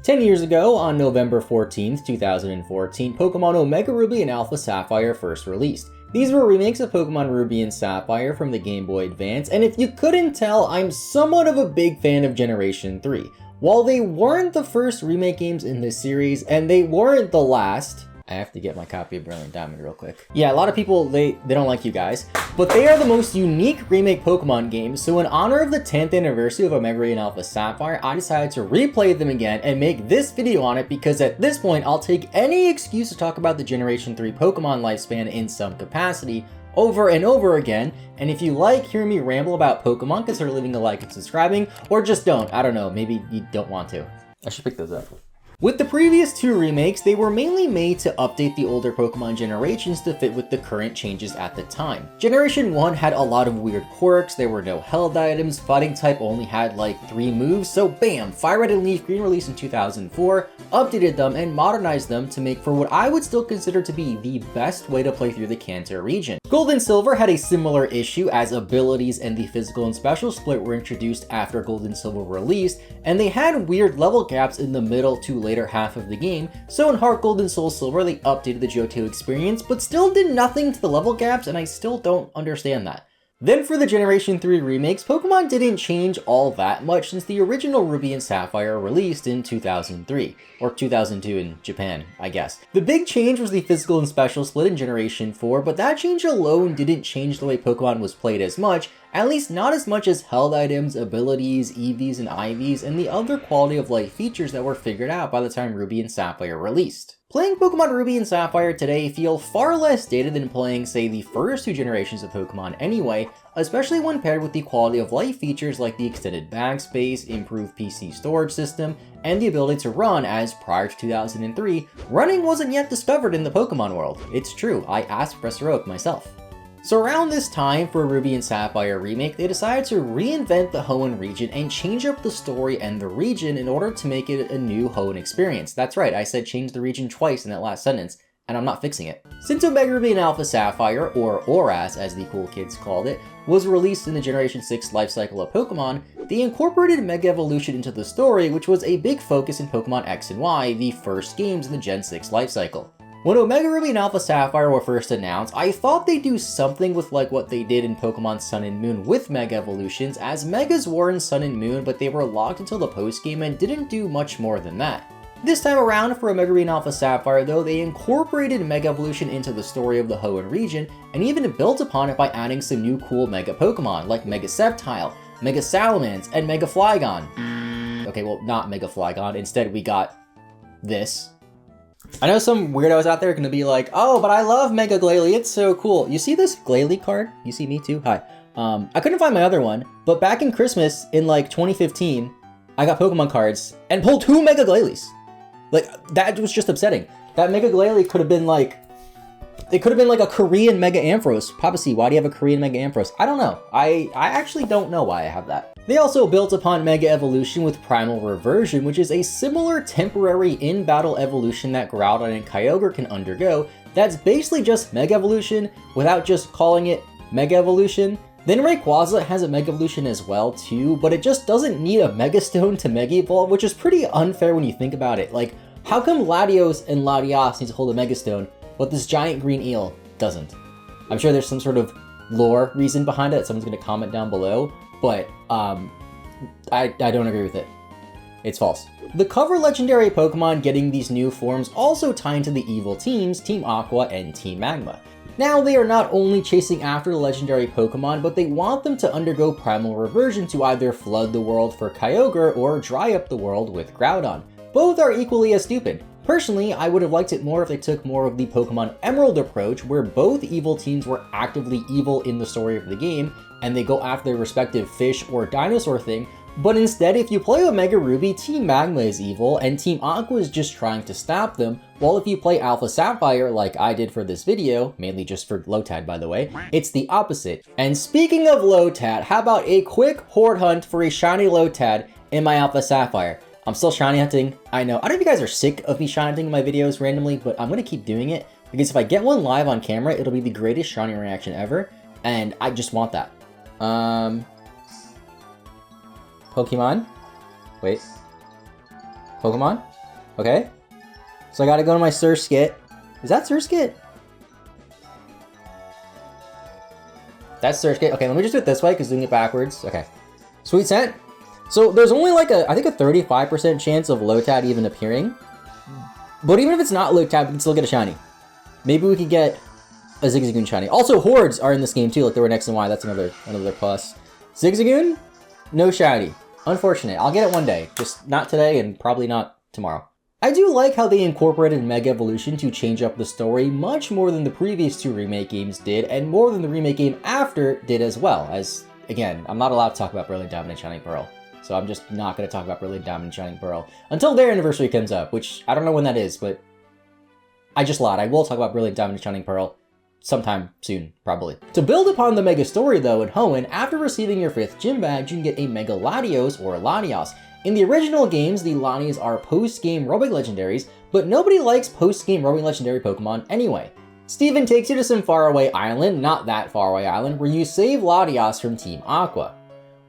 10 years ago, on November 14th, 2014, Pokemon Omega Ruby and Alpha Sapphire first released. These were remakes of Pokemon Ruby and Sapphire from the Game Boy Advance, and if you couldn't tell, I'm somewhat of a big fan of Generation 3. While they weren't the first remake games in this series, and they weren't the last, I have to get my copy of Brilliant Diamond real quick. Yeah, a lot of people, they don't like you guys, but they are the most unique remake Pokemon games, so in honor of the 10th anniversary of Omega Ruby and Alpha Sapphire, I decided to replay them again and make this video on it because at this point, I'll take any excuse to talk about the Generation 3 Pokemon lifespan in some capacity over and over again, and if you like hearing me ramble about Pokemon, consider leaving a like and subscribing, or just don't, I don't know, maybe you don't want to. I should pick those up. With the previous two remakes, they were mainly made to update the older Pokemon generations to fit with the current changes at the time. Generation 1 had a lot of weird quirks, there were no held items, fighting type only had like 3 moves, so bam, Fire Red and Leaf Green released in 2004, updated them and modernized them to make for what I would still consider to be the best way to play through the Kanto region. Gold and Silver had a similar issue as abilities and the physical and special split were introduced after Gold and Silver released, and they had weird level gaps in the middle to later half of the game, so in Heart Gold and Soul Silver they updated the Johto experience, but still did nothing to the level gaps, and I still don't understand that. Then for the Generation 3 remakes, Pokemon didn't change all that much since the original Ruby and Sapphire released in 2003, or 2002 in Japan, I guess. The big change was the physical and special split in Generation 4, but that change alone didn't change the way Pokemon was played as much, at least not as much as held items, abilities, EVs and IVs, and the other quality of life features that were figured out by the time Ruby and Sapphire released. Playing Pokemon Ruby and Sapphire today feel far less dated than playing, say, the first two generations of Pokemon anyway, especially when paired with the quality of life features like the extended bag space, improved PC storage system, and the ability to run, as prior to 2003, running wasn't yet discovered in the Pokemon world. It's true, I asked Professor Oak myself. So around this time for Ruby and Sapphire remake, they decided to reinvent the Hoenn region and change up the story and the region in order to make it a new Hoenn experience. That's right, I said change the region twice in that last sentence, and I'm not fixing it. Since Omega Ruby and Alpha Sapphire, or ORAS as the cool kids called it, was released in the Generation 6 lifecycle of Pokemon, they incorporated Mega Evolution into the story, which was a big focus in Pokemon X and Y, the first games in the Gen 6 lifecycle. When Omega Ruby and Alpha Sapphire were first announced, I thought they'd do something with like what they did in Pokemon Sun and Moon with Mega Evolutions, as Megas were in Sun and Moon, but they were locked until the post-game and didn't do much more than that. This time around for Omega Ruby and Alpha Sapphire though, they incorporated Mega Evolution into the story of the Hoenn region, and even built upon it by adding some new cool Mega Pokemon, like Mega Sceptile, Mega Salamence, and Mega Flygon. Okay, well, not Mega Flygon, instead we got this. I know some weirdos out there are going to be like, oh, but I love Mega Glalie, it's so cool. You see this Glalie card? You see me too? Hi. I couldn't find my other one, but back in Christmas in like 2015, I got Pokemon cards and pulled 2 Mega Glalies. Like, that was just upsetting. That Mega Glalie could have been like, it could have been like a Korean Mega Ampharos. PaPaSea, why do you have a Korean Mega Ampharos? I don't know. I actually don't know why I have that. They also built upon Mega Evolution with Primal Reversion, which is a similar temporary in-battle evolution that Groudon and Kyogre can undergo that's basically just Mega Evolution without just calling it Mega Evolution. Then Rayquaza has a Mega Evolution as well too, but it just doesn't need a Mega Stone to Mega Evolve, which is pretty unfair when you think about it. Like, how come Latios and Latias need to hold a Mega Stone, but this giant green eel doesn't? I'm sure there's some sort of lore reason behind it that someone's going to comment down below, but I don't agree with it. It's false. The cover legendary Pokemon getting these new forms also tie into the evil teams, Team Aqua and Team Magma. Now they are not only chasing after the legendary Pokemon, but they want them to undergo Primal Reversion to either flood the world for Kyogre or dry up the world with Groudon. Both are equally as stupid. Personally, I would have liked it more if they took more of the Pokemon Emerald approach, where both evil teams were actively evil in the story of the game, and they go after their respective fish or dinosaur thing, but instead if you play Omega Ruby, Team Magma is evil, and Team Aqua is just trying to stop them, while if you play Alpha Sapphire like I did for this video, mainly just for Lotad by the way, it's the opposite. And speaking of Lotad, how about a quick horde hunt for a shiny Lotad in my Alpha Sapphire? I'm still shiny hunting, I know. I don't know if you guys are sick of me shiny hunting in my videos randomly, but I'm gonna keep doing it, because if I get one live on camera, it'll be the greatest shiny reaction ever, and I just want that. Pokemon? Wait. Pokemon. Okay. So I gotta go to my Surskit. Is that Surskit? That's Surskit. Okay, let me just do it this way, because doing it backwards. Okay. Sweet Scent. So there's only like I think a 35% chance of Lotad even appearing. But even if it's not Lotad, we can still get a shiny. Maybe we can get a Zigzagoon shiny. Also, Hordes are in this game too, like they were next in Y. That's another plus. Zigzagoon? No shiny. Unfortunate. I'll get it one day. Just not today and probably not tomorrow. I do like how they incorporated Mega Evolution to change up the story much more than the previous 2 remake games did, and more than the remake game after did as well. As, again, I'm not allowed to talk about Brilliant Diamond and Shining Pearl. So I'm just not going to talk about Brilliant Diamond and Shining Pearl until their anniversary comes up, which I don't know when that is, but I just lied. I will talk about Brilliant Diamond and Shining Pearl sometime soon, probably. To build upon the Mega story though, in Hoenn, after receiving your 5th gym badge, you can get a Mega Latios or Latios. In the original games, the Lanias are post-game roaming legendaries, but nobody likes post-game roaming legendary Pokemon anyway. Steven takes you to some faraway island, not that faraway island, where you save Latios from Team Aqua.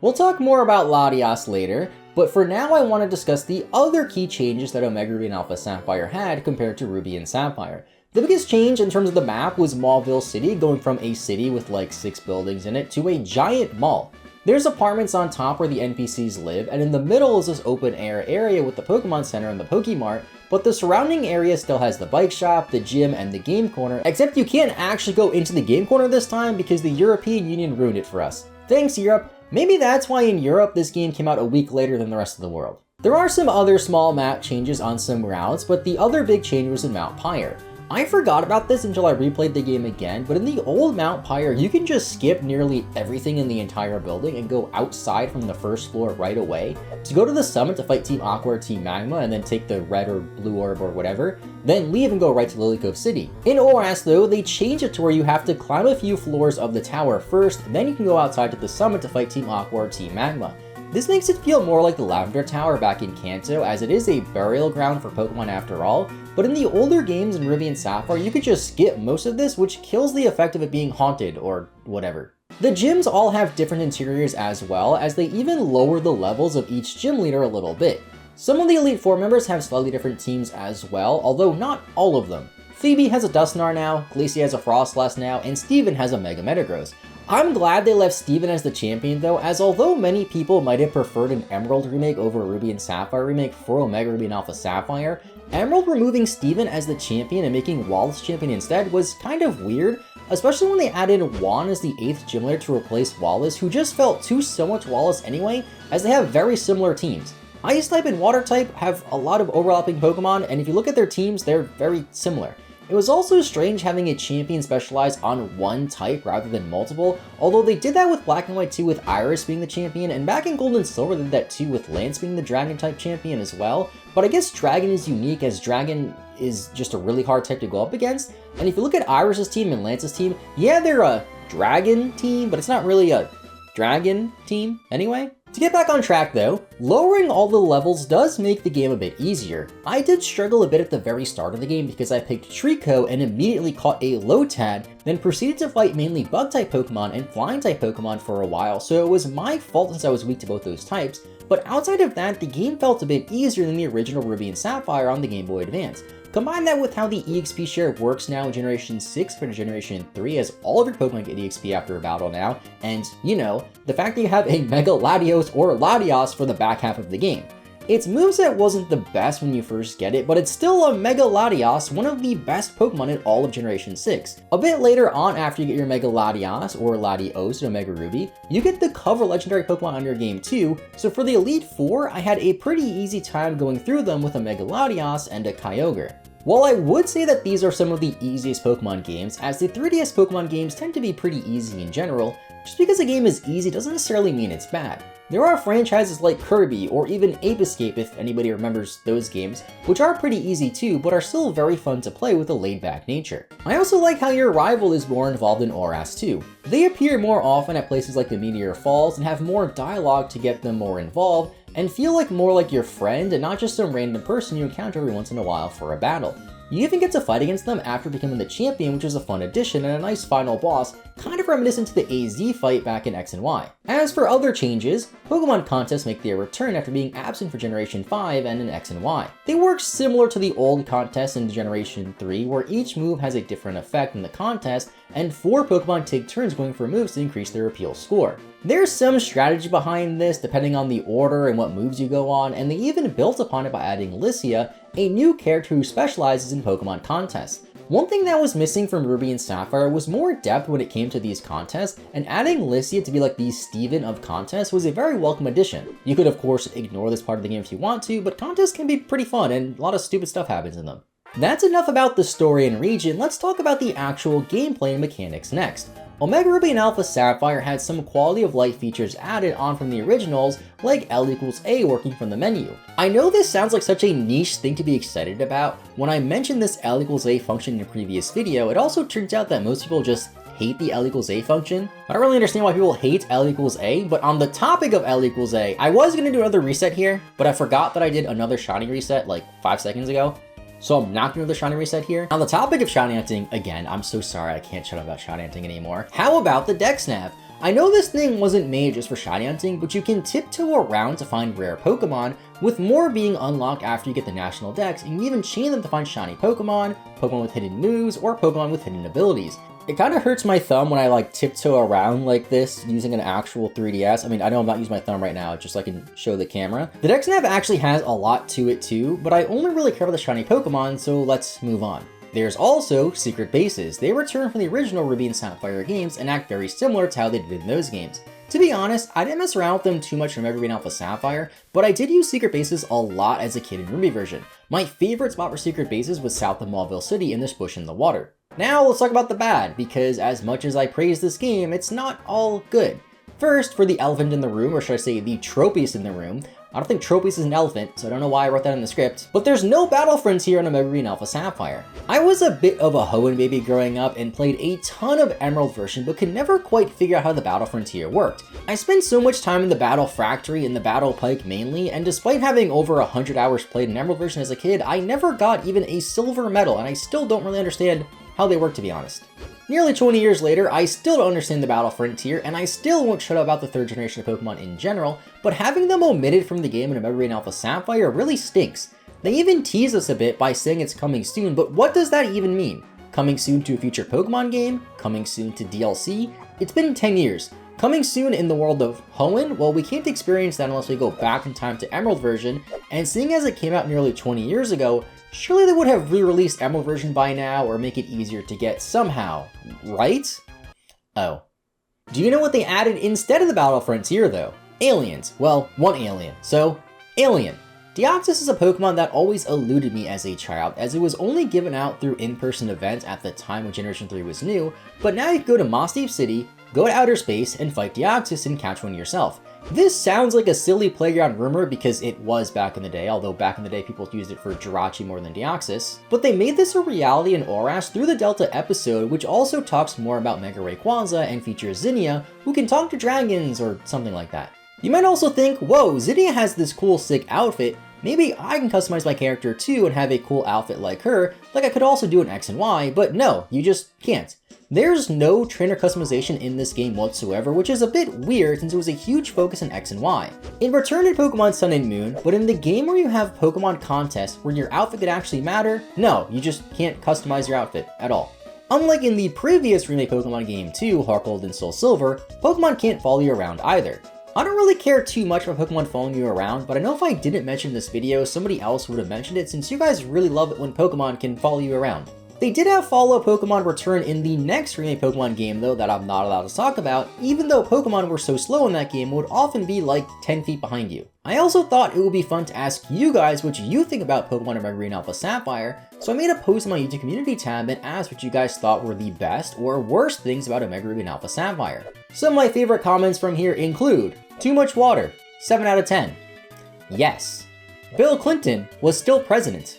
We'll talk more about Latios later, but for now I want to discuss the other key changes that Omega Ruby and Alpha Sapphire had compared to Ruby and Sapphire. The biggest change in terms of the map was Mauville City, going from a city with like 6 buildings in it to a giant mall. There's apartments on top where the NPCs live, and in the middle is this open air area with the Pokemon Center and the Pokemart, but the surrounding area still has the bike shop, the gym, and the game corner, except you can't actually go into the game corner this time because the European Union ruined it for us. Thanks, Europe. Maybe that's why in Europe this game came out a week later than the rest of the world. There are some other small map changes on some routes, but the other big change was in Mount Pyre. I forgot about this until I replayed the game again, but in the old Mount Pyre, you can just skip nearly everything in the entire building and go outside from the first floor right away to go to the summit to fight Team Aqua or Team Magma and then take the red or blue orb or whatever, then leave and go right to Lily Cove City. In ORAS though, they changed it to where you have to climb a few floors of the tower first, then you can go outside to the summit to fight Team Aqua or Team Magma. This makes it feel more like the Lavender Tower back in Kanto, as it is a burial ground for Pokemon after all, but in the older games in Ruby and Sapphire, you could just skip most of this, which kills the effect of it being haunted or whatever. The gyms all have different interiors as well, as they even lower the levels of each gym leader a little bit. Some of the Elite Four members have slightly different teams as well, although not all of them. Phoebe has a Dusknoir now, Glacia has a Frostlass now, and Steven has a Mega Metagross. I'm glad they left Steven as the champion though, as although many people might have preferred an Emerald remake over a Ruby and Sapphire remake for Omega Ruby and Alpha Sapphire, Emerald removing Steven as the champion and making Wallace champion instead was kind of weird, especially when they added Juan as the 8th gym leader to replace Wallace, who just felt too so much Wallace anyway, as they have very similar teams. Ice type and Water type have a lot of overlapping Pokemon, and if you look at their teams, they're very similar. It was also strange having a champion specialize on one type rather than multiple, although they did that with Black and White too, with Iris being the champion, and back in Gold and Silver they did that too with Lance being the Dragon type champion as well. But I guess Dragon is unique, as Dragon is just a really hard type to go up against, and if you look at Iris's team and Lance's team, yeah, they're a Dragon team, but it's not really a Dragon team anyway. To get back on track though, lowering all the levels does make the game a bit easier. I did struggle a bit at the very start of the game because I picked Trico and immediately caught a Lotad, then proceeded to fight mainly Bug-type Pokemon and Flying-type Pokemon for a while, so it was my fault since I was weak to both those types, but outside of that, the game felt a bit easier than the original Ruby and Sapphire on the Game Boy Advance. Combine that with how the EXP share works now in Generation 6 compared to Generation 3, as all of your Pokemon get EXP after a battle now, and, you know, the fact that you have a Mega Latios or Latios for the back half of the game. Its moveset wasn't the best when you first get it, but it's still a Mega Latios, one of the best Pokemon in all of Generation 6. A bit later on, after you get your Mega Latios or Latios in Omega Ruby, you get the cover legendary Pokemon on your game too, so for the Elite Four, I had a pretty easy time going through them with a Mega Latios and a Kyogre. While I would say that these are some of the easiest Pokemon games, as the 3DS Pokemon games tend to be pretty easy in general, just because a game is easy doesn't necessarily mean it's bad. There are franchises like Kirby or even Ape Escape, if anybody remembers those games, which are pretty easy too, but are still very fun to play with a laid-back nature. I also like how your rival is more involved in ORAS too. They appear more often at places like the Meteor Falls and have more dialogue to get them more involved, and feel like more like your friend and not just some random person you encounter every once in a while for a battle. You even get to fight against them after becoming the champion, which is a fun addition and a nice final boss, kind of reminiscent to the AZ fight back in X and Y. As for other changes, Pokemon contests make their return after being absent for Generation 5 and in X and Y. They work similar to the old contests in Generation 3, where each move has a different effect in the contest, and 4 Pokemon take turns going for moves to increase their appeal score. There's some strategy behind this depending on the order and what moves you go on, and they even built upon it by adding Licia, a new character who specializes in Pokemon contests. One thing that was missing from Ruby and Sapphire was more depth when it came to these contests, and adding Licia to be like the Steven of contests was a very welcome addition. You could of course ignore this part of the game if you want to, but contests can be pretty fun and a lot of stupid stuff happens in them. That's enough about the story and region, let's talk about the actual gameplay and mechanics next. Omega Ruby and Alpha Sapphire had some quality of life features added on from the originals, like L=A working from the menu. I know this sounds like such a niche thing to be excited about. When I mentioned this L=A function in a previous video, it also turns out that most people just hate the L=A function. I don't really understand why people hate L=A, but on the topic of L=A, I was going to do another reset here, but I forgot that I did another shiny reset like 5 seconds ago. So I'm not gonna do the shiny reset here. On the topic of shiny hunting, again, I'm so sorry I can't shut up about shiny hunting anymore. How about the deck snap? I know this thing wasn't made just for shiny hunting, but you can tiptoe around to find rare Pokemon, with more being unlocked after you get the national decks, and you can even chain them to find shiny Pokemon, Pokemon with hidden moves, or Pokemon with hidden abilities. It kind of hurts my thumb when I like tiptoe around like this using an actual 3DS. I mean, I know I'm not using my thumb right now, just so I can show the camera. The deck snap actually has a lot to it too, but I only really care about the shiny Pokemon, so let's move on. There's also secret bases. They return from the original Ruby and Sapphire games and act very similar to how they did in those games. To be honest, I didn't mess around with them too much from Ruby and Alpha Sapphire, but I did use secret bases a lot as a kid in Ruby version. My favorite spot for secret bases was south of Mauville City in this bush in the water. Now let's talk about the bad, because as much as I praise this game, it's not all good. First, for the elephant in the room, or should I say the Tropius in the room, I don't think Tropius is an elephant, so I don't know why I wrote that in the script, but there's no battle frontier on Omega Ruby and Alpha Sapphire. I was a bit of a Hoenn baby growing up and played a ton of Emerald version, but could never quite figure out how the battle frontier worked. I spent so much time in the battle factory and the battle pike mainly, and despite having over 100 hours played in Emerald version as a kid, I never got even a silver medal, and I still don't really understand how they work, to be honest. Nearly 20 years later, I still don't understand the battle frontier, and I still won't shut up about the 3rd generation of Pokemon in general, but having them omitted from the game in Omega Ruby and Alpha Sapphire really stinks. They even tease us a bit by saying it's coming soon, but what does that even mean? Coming soon to a future Pokemon game? Coming soon to DLC? It's been 10 years. Coming soon in the world of Hoenn? Well, we can't experience that unless we go back in time to Emerald version, and seeing as it came out nearly 20 years ago, surely they would have re-released Emerald version by now or make it easier to get somehow, right? Oh. Do you know what they added instead of the battle frontier though? Aliens. Well, one alien. So, Alien. Deoxys is a Pokemon that always eluded me as a child, as it was only given out through in-person events at the time when Generation 3 was new, but now you can go to Mossdeep City, go to outer space, and fight Deoxys and catch one yourself. This sounds like a silly playground rumor because it was back in the day, although back in the day people used it for Jirachi more than Deoxys. But they made this a reality in ORAS through the Delta episode, which also talks more about Mega Rayquaza and features Zinnia, who can talk to dragons or something like that. You might also think, whoa, Zinnia has this cool sick outfit, maybe I can customize my character too and have a cool outfit like her, like I could also do in X and Y, but no, you just can't. There's no trainer customization in this game whatsoever, which is a bit weird since it was a huge focus in X and Y. It returned in Pokemon Sun and Moon, but in the game where you have Pokemon contests where your outfit could actually matter, no, you just can't customize your outfit at all. Unlike in the previous remake Pokemon game 2, Heart Gold and Soul Silver, Pokemon can't follow you around either. I don't really care too much about Pokemon following you around, but I know if I didn't mention this video, somebody else would have mentioned it since you guys really love it when Pokemon can follow you around. They did have follow-up Pokemon return in the next remake Pokemon game though that I'm not allowed to talk about, even though Pokemon were so slow in that game would often be like 10 feet behind you. I also thought it would be fun to ask you guys what you think about Pokemon Omega Ruby and Alpha Sapphire, so I made a post on my YouTube community tab and asked what you guys thought were the best or worst things about Omega Ruby and Alpha Sapphire. Some of my favorite comments from here include, too much water, 7 out of 10. Yes. Bill Clinton was still president.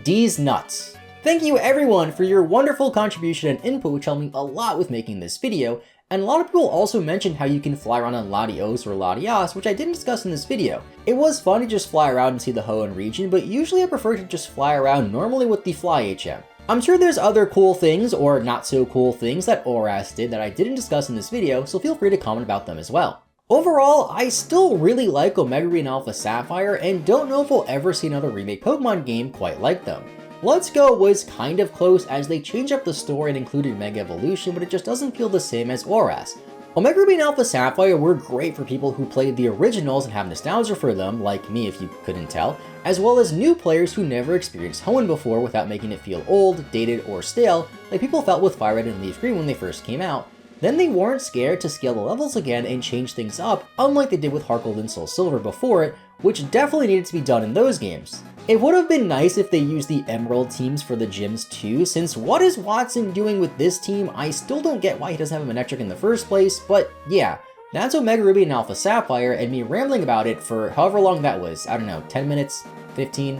D's nuts. Thank you everyone for your wonderful contribution and input, which helped me a lot with making this video. And a lot of people also mentioned how you can fly around on Latios or Latias, which I didn't discuss in this video. It was fun to just fly around and see the Hoenn region, but usually I prefer to just fly around normally with the Fly HM. I'm sure there's other cool things or not so cool things that ORAS did that I didn't discuss in this video, so feel free to comment about them as well. Overall, I still really like Omega Ruby and Alpha Sapphire and don't know if we'll ever see another remake Pokemon game quite like them. Let's Go was kind of close as they changed up the story and included Mega Evolution, but it just doesn't feel the same as ORAS. Omega Ruby and Alpha Sapphire were great for people who played the originals and have nostalgia for them, like me if you couldn't tell, as well as new players who never experienced Hoenn before without making it feel old, dated, or stale, like people felt with Fire Red and Leaf Green when they first came out. Then they weren't scared to scale the levels again and change things up, unlike they did with Heart Gold and Soul Silver before it, which definitely needed to be done in those games. It would have been nice if they used the Emerald teams for the gyms too, since what is Watson doing with this team? I still don't get why he doesn't have a Manectric in the first place, but yeah, that's Omega Ruby and Alpha Sapphire, and me rambling about it for however long that was, I don't know, 10 minutes, 15,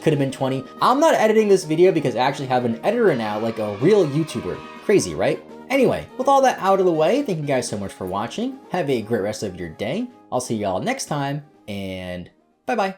could have been 20. I'm not editing this video because I actually have an editor now like a real YouTuber. Crazy, right? Anyway, with all that out of the way, thank you guys so much for watching. Have a great rest of your day. I'll see y'all next time, and bye-bye.